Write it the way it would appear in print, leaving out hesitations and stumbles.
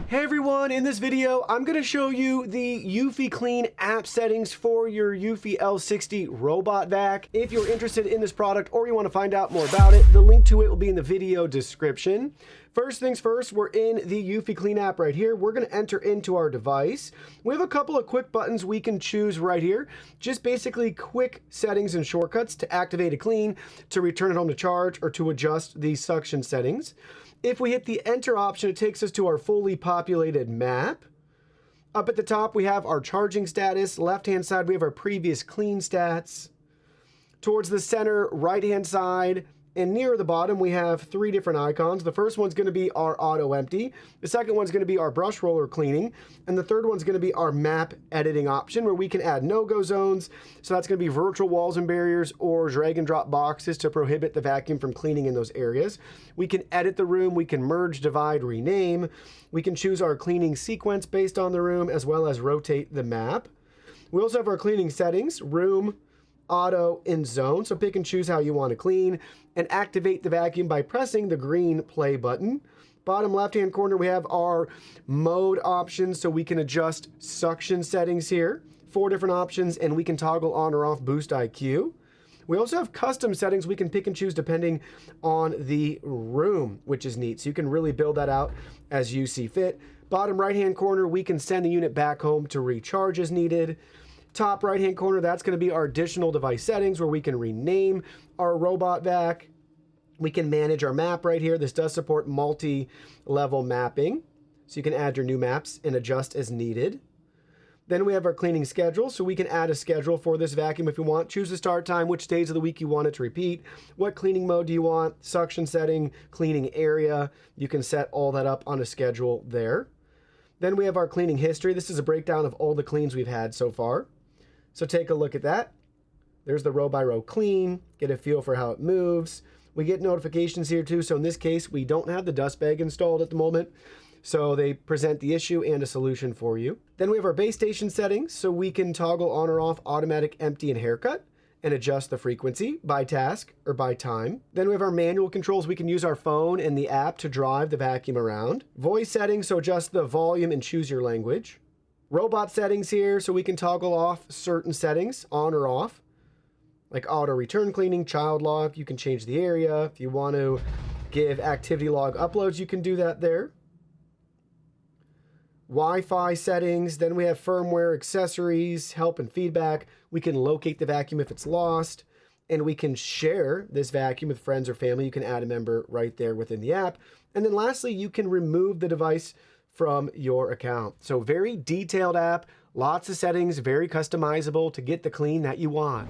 Hey everyone, in this video, I'm going to show you the eufy Clean app settings for your eufy L60 robot vac. If you're interested in this product or you want to find out more about it, the link to it will be in the video description. First things first, we're in the eufy Clean app right here. We're going to enter into our device. We have a couple of quick buttons we can choose right here. Just basically quick settings and shortcuts to activate a clean, to return it home to charge, or to adjust the suction settings. If we hit the enter option, it takes us to our fully populated map. Up at the top, we have our charging status. Left-hand side, we have our previous clean stats. Towards the center, right-hand side, and near the bottom, we have three different icons. The first one's going to be our auto empty. The second one's going to be our brush roller cleaning. And the third one's going to be our map editing option, where we can add no-go zones. So that's going to be virtual walls and barriers or drag and drop boxes to prohibit the vacuum from cleaning in those areas. We can edit the room. We can merge, divide, rename. We can choose our cleaning sequence based on the room, as well as rotate the map. We also have our cleaning settings, room, auto, and zone. So pick and choose how you want to clean, and activate the vacuum by pressing the green play button. Bottom left-hand corner, we have our mode options, so we can adjust suction settings here. 4 different options, and we can toggle on or off boost IQ. We also have custom settings we can pick and choose depending on the room, which is neat. So you can really build that out as you see fit. Bottom right-hand corner, we can send the unit back home to recharge as needed. Top right-hand corner, that's going to be our additional device settings, where we can rename our robot vac. We can manage our map right here. This does support multi-level mapping, so you can add your new maps and adjust as needed. Then we have our cleaning schedule, so we can add a schedule for this vacuum if you want. Choose the start time, which days of the week you want it to repeat. What cleaning mode do you want? Suction setting, cleaning area. You can set all that up on a schedule there. Then we have our cleaning history. This is a breakdown of all the cleans we've had so far. So take a look at that. There's the row by row clean, get a feel for how it moves. We get notifications here too. So in this case, we don't have the dust bag installed at the moment. So they present the issue and a solution for you. Then we have our base station settings. So we can toggle on or off automatic empty and haircut, and adjust the frequency by task or by time. Then we have our manual controls. We can use our phone and the app to drive the vacuum around. Voice settings, so adjust the volume and choose your language. Robot settings here, so we can toggle off certain settings on or off, like auto return cleaning, child lock. You can change the area. If you want to give activity log uploads, you can do that there. Wi-Fi settings. Then we have firmware, accessories, help and feedback. We can locate the vacuum if it's lost, and we can share this vacuum with friends or family. You can add a member right there within the app. And then lastly, you can remove the device from your account. So very detailed app, lots of settings, very customizable to get the clean that you want.